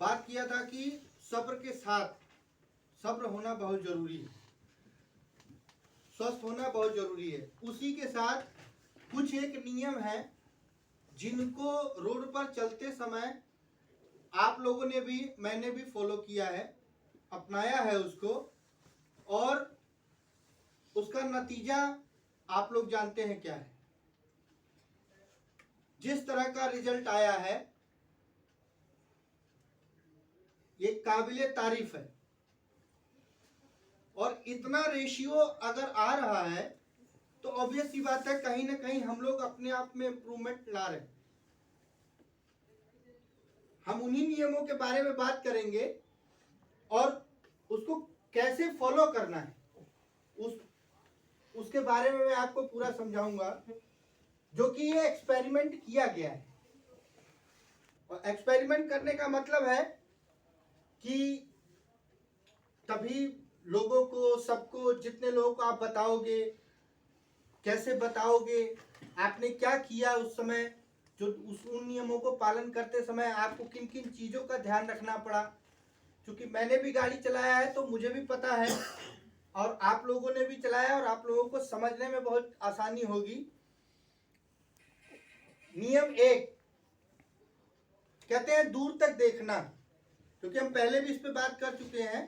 बात किया था कि सब्र के साथ सब्र होना बहुत जरूरी है, स्वस्थ होना बहुत जरूरी है। उसी के साथ कुछ एक नियम है जिनको रोड पर चलते समय आप लोगों ने भी, मैंने भी फॉलो किया है, अपनाया है उसको, और उसका नतीजा आप लोग जानते हैं क्या है। जिस तरह का रिजल्ट आया है ये काबिले तारीफ है। और इतना रेशियो अगर आ रहा है तो ऑब्वियस सी बात है कहीं ना कहीं हम लोग अपने आप में इंप्रूवमेंट ला रहे हैं। हम उन्हीं नियमों के बारे में बात करेंगे और उसको कैसे फॉलो करना है उसके बारे में मैं आपको पूरा समझाऊंगा, जो कि ये एक्सपेरिमेंट किया गया है। और एक्सपेरिमेंट करने का मतलब है कि तभी लोगों को, सबको, जितने लोगों को आप बताओगे, कैसे बताओगे, आपने क्या किया उस समय, जो उन नियमों को पालन करते समय आपको किन किन चीज़ों का ध्यान रखना पड़ा। क्योंकि मैंने भी गाड़ी चलाया है तो मुझे भी पता है, और आप लोगों ने भी चलाया, और आप लोगों को समझने में बहुत आसानी होगी। नियम 1 कहते हैं दूर तक देखना, क्योंकि हम पहले भी इस पे बात कर चुके हैं।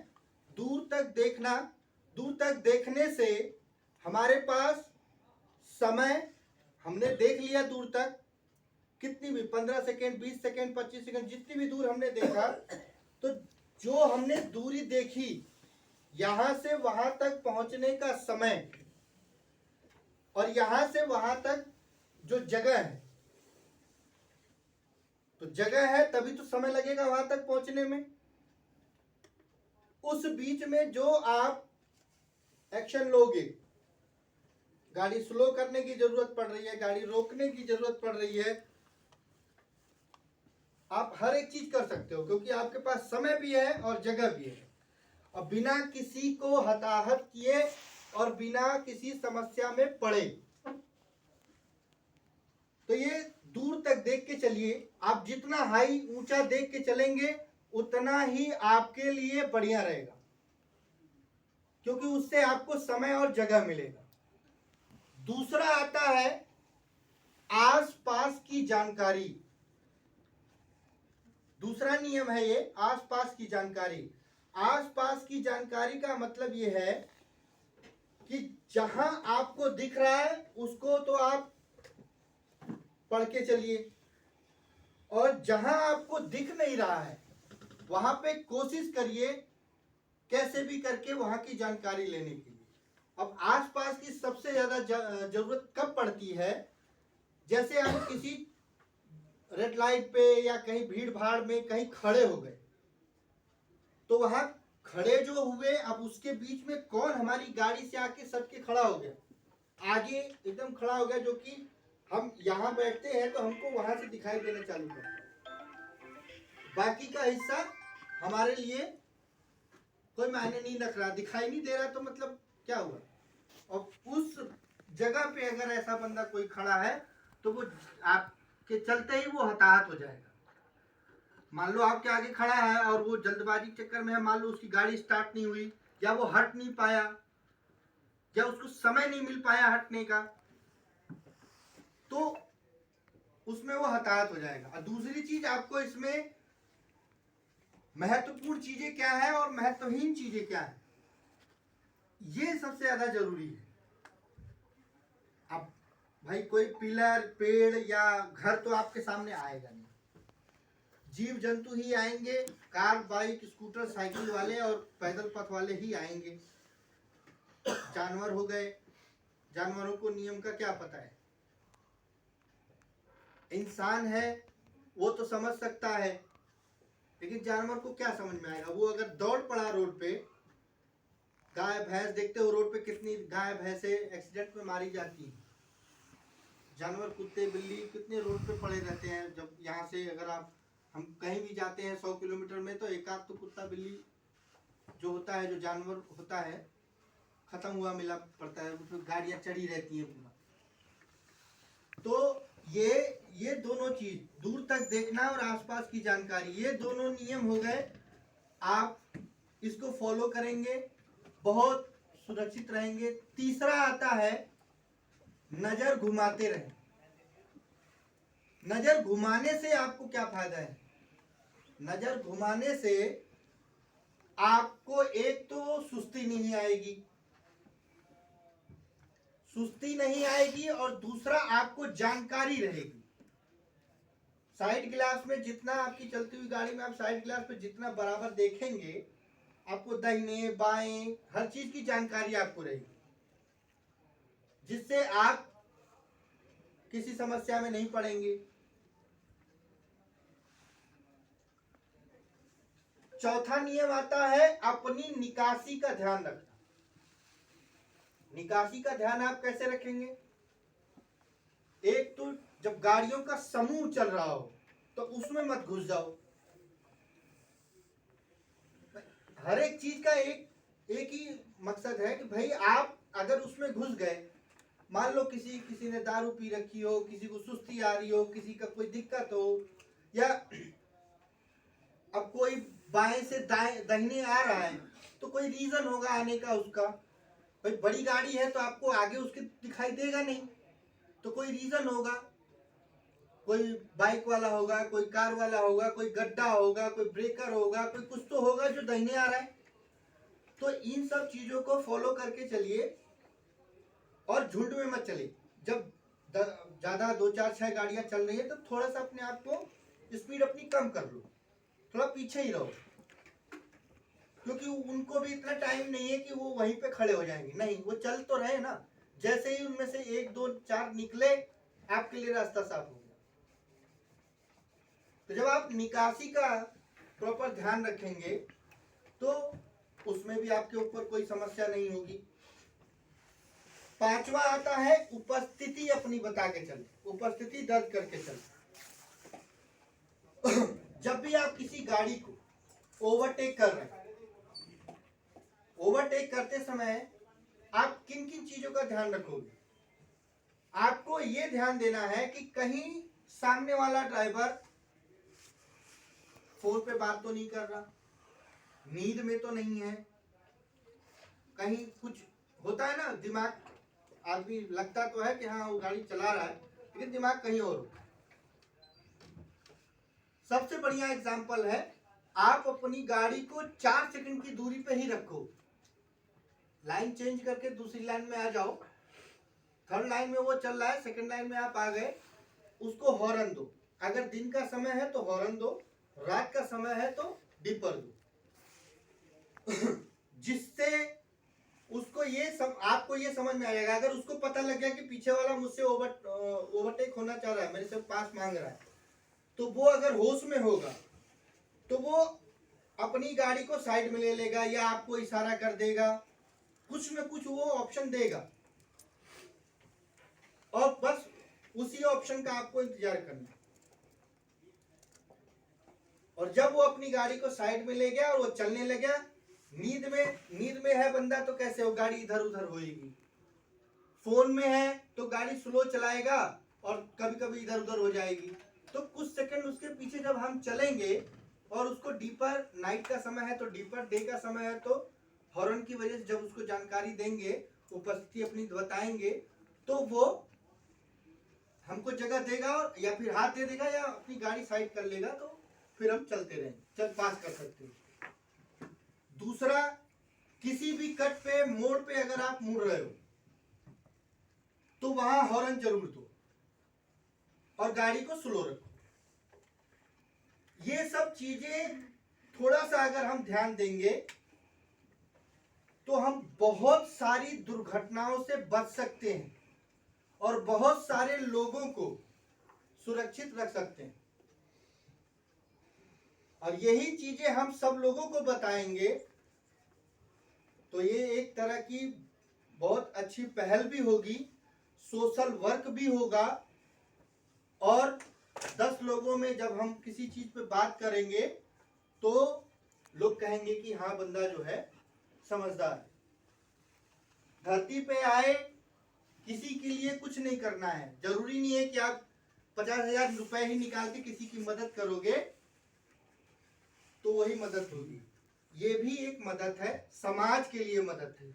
दूर तक देखना, दूर तक देखने से हमारे पास समय, हमने देख लिया दूर तक, कितनी भी 15 सेकेंड, 20 सेकेंड, 25 सेकेंड, जितनी भी दूर हमने देखा, तो जो हमने दूरी देखी, यहां से वहां तक पहुंचने का समय और यहां से वहां तक जो जगह है, तो जगह है तभी तो समय लगेगा वहां तक पहुंचने में। उस बीच में जो आप एक्शन लोगे, गाड़ी स्लो करने की जरूरत पड़ रही है, गाड़ी रोकने की जरूरत पड़ रही है, आप हर एक चीज कर सकते हो, क्योंकि आपके पास समय भी है और जगह भी है। और बिना किसी को हताहत किए और बिना किसी समस्या में पड़े, तो ये दूर तक देख के चलिए। आप जितना हाई, ऊंचा देख के चलेंगे उतना ही आपके लिए बढ़िया रहेगा, क्योंकि उससे आपको समय और जगह मिलेगा। दूसरा आता है आसपास की जानकारी। दूसरा नियम है ये, आसपास की जानकारी। आसपास की जानकारी का मतलब ये है कि जहां आपको दिख रहा है उसको तो आप पढ़ के चलिए, और जहां आपको दिख नहीं रहा है वहां पे कोशिश करिए कैसे भी करके वहां की जानकारी लेने के लिए। अब आसपास की सबसे ज्यादा जरूरत कब पड़ती है, जैसे हम किसी रेड लाइट पे या कहीं भीड़ भाड़ में कहीं खड़े हो गए, तो वहां खड़े जो हुए, अब उसके बीच में कौन हमारी गाड़ी से आके सटके खड़ा हो गया, आगे एकदम खड़ा हो गया, जो कि हम यहां बैठते हैं तो हमको वहां से दिखाई देना चालू करता है, बाकी का हिस्सा हमारे लिए कोई मायने नहीं रख रहा, दिखाई नहीं दे रहा, तो मतलब क्या हुआ। और उस जगह पे अगर ऐसा बंदा कोई खड़ा है तो वो आपके चलते ही वो हताहत हो जाएगा। मान लो आपके आगे खड़ा है और वो जल्दबाजी के चक्कर में है, मान लो उसकी गाड़ी स्टार्ट नहीं हुई, या वो हट नहीं पाया, या उसको समय नहीं मिल पाया हटने का, तो उसमें वो हताहत हो जाएगा। और दूसरी चीज, आपको इसमें महत्वपूर्ण चीजें क्या है और महत्वहीन चीजें क्या है, ये सबसे ज्यादा जरूरी है। अब भाई कोई पिलर, पेड़ या घर तो आपके सामने आएगा नहीं, जीव जंतु ही आएंगे, कार, बाइक, स्कूटर, साइकिल वाले और पैदल पथ वाले ही आएंगे। जानवर हो गए, जानवरों को नियम का क्या पता है। इंसान है वो तो समझ सकता है, लेकिन जानवर को क्या समझ में आएगा। वो अगर दौड़ पड़ा रोड पे, गाय भैंस देखते हो रोड पे कितनी गाय भैंसे एक्सीडेंट में मारी जाती है, जानवर, कुत्ते, बिल्ली कितने रोड पे पड़े रहते हैं। जब यहाँ से अगर हम कहीं भी जाते हैं 100 किलोमीटर में, तो एक आध तो कुत्ता बिल्ली जो होता है, जो जानवर होता है, खत्म हुआ मिला पड़ता है, उसमें गाड़ियां चढ़ी रहती हैं पूरा। तो ये दोनों चीज, दूर तक देखना और आसपास की जानकारी, ये दोनों नियम हो गए। आप इसको फॉलो करेंगे, बहुत सुरक्षित रहेंगे। तीसरा आता है नजर घुमाते रहें। नजर घुमाने से आपको क्या फायदा है? नजर घुमाने से आपको एक तो सुस्ती नहीं आएगी, और दूसरा आपको जानकारी रहेगी। साइड ग्लास में जितना, आपकी चलती हुई गाड़ी में आप साइड ग्लास पे जितना बराबर देखेंगे, आपको दाहिने बाएं हर चीज की जानकारी आपको रहेगी, जिससे आप किसी समस्या में नहीं पड़ेंगे। चौथा नियम आता है अपनी निकासी का ध्यान रखना। निकासी का ध्यान आप कैसे रखेंगे? एक तो जब गाड़ियों का समूह चल रहा हो तो उसमें मत घुस जाओ। हर एक चीज का एक ही मकसद है कि भाई आप अगर उसमें घुस गए, मान लो किसी ने दारू पी रखी हो, किसी को सुस्ती आ रही हो, किसी का कोई दिक्कत हो, या अब कोई बाएं से दाहिने आ रहा है तो कोई रीजन होगा आने का उसका। भाई बड़ी गाड़ी है तो आपको आगे उसके दिखाई देगा नहीं, तो कोई रीजन होगा, कोई बाइक वाला होगा, कोई कार वाला होगा, कोई गड्ढा होगा, कोई ब्रेकर होगा, कोई कुछ तो होगा जो दाहिने आ रहा है। तो इन सब चीजों को फॉलो करके चलिए और झुंड में मत चलिए। जब ज्यादा 2 4 6 गाड़ियां चल रही है तो थोड़ा सा अपने आप को स्पीड अपनी कम कर लो, थोड़ा पीछे ही रहो, क्योंकि उनको भी इतना टाइम नहीं है कि वो वहीं पे खड़े हो जाएंगे। नहीं, वो चल तो रहे ना, जैसे ही उनमें से 1 2 4 निकले आपके लिए रास्ता साफ हो गया। तो जब आप निकासी का प्रॉपर ध्यान रखेंगे तो उसमें भी आपके ऊपर कोई समस्या नहीं होगी। पांचवा आता है उपस्थिति अपनी बता के चले, उपस्थिति दर्ज करके चले। जब भी आप किसी गाड़ी को ओवरटेक कर रहे हैं, ओवरटेक करते समय आप किन किन चीजों का ध्यान रखोगे? आपको यह ध्यान देना है कि कहीं सामने वाला ड्राइवर फोन पे बात तो नहीं कर रहा, नींद में तो नहीं है, कहीं कुछ होता है ना, दिमाग आदमी लगता तो है कि हाँ वो गाड़ी चला रहा है लेकिन दिमाग कहीं और होता है। सबसे बढ़िया एग्जांपल है, आप अपनी गाड़ी को 4 सेकंड की दूरी पे ही रखो, लाइन चेंज करके दूसरी लाइन में आ जाओ, थर्ड लाइन में वो चल रहा है, सेकंड लाइन में आप आ गए, उसको हॉर्न दो। अगर दिन का समय है तो हॉर्न दो, रात का समय है तो डिपर दो। जिससे उसको आपको ये समझ में आएगा। अगर उसको पता लग गया कि पीछे वाला मुझसे ओवरटेक होना चाह रहा है, मेरे से पास मांग रहा है, तो वो अगर होश में होगा तो वो अपनी गाड़ी को साइड में ले लेगा या आपको इशारा कर देगा, कुछ में कुछ वो ऑप्शन देगा, और बस उसी ऑप्शन का आपको इंतजार करना। और जब वो अपनी गाड़ी को साइड में ले गया और वो चलने लगा, नींद में है बंदा तो कैसे हो, गाड़ी इधर उधर होएगी। फोन में है तो गाड़ी स्लो चलाएगा और कभी कभी इधर उधर हो जाएगी। तो कुछ सेकंड उसके पीछे जब हम चलेंगे और उसको डीपर, नाइट का समय है तो डीपर, डे का समय है तो हॉर्न की वजह से जब उसको जानकारी देंगे, उपस्थिति अपनी बताएंगे, तो वो हमको जगह देगा और या फिर हाथ दे देगा या अपनी गाड़ी साइड कर लेगा, तो फिर हम चलते रहेंगे, चल पास कर सकते हैं। दूसरा, किसी भी कट पे, मोड़ पे अगर आप मुड़ रहे हो तो वहां हॉर्न जरूर दो और गाड़ी को स्लो रखो। ये सब चीजें थोड़ा सा अगर हम ध्यान देंगे तो हम बहुत सारी दुर्घटनाओं से बच सकते हैं और बहुत सारे लोगों को सुरक्षित रख सकते हैं। और यही चीजें हम सब लोगों को बताएंगे तो ये एक तरह की बहुत अच्छी पहल भी होगी, सोशल वर्क भी होगा, और 10 लोगों में जब हम किसी चीज पे बात करेंगे तो लोग कहेंगे कि हाँ बंदा जो है समझदार है। धरती पे आए किसी के लिए कुछ नहीं करना है, जरूरी नहीं है कि आप 50,000 रुपए ही निकाल के किसी की मदद करोगे तो वही मदद होगी। ये भी एक मदद है, समाज के लिए मदद है।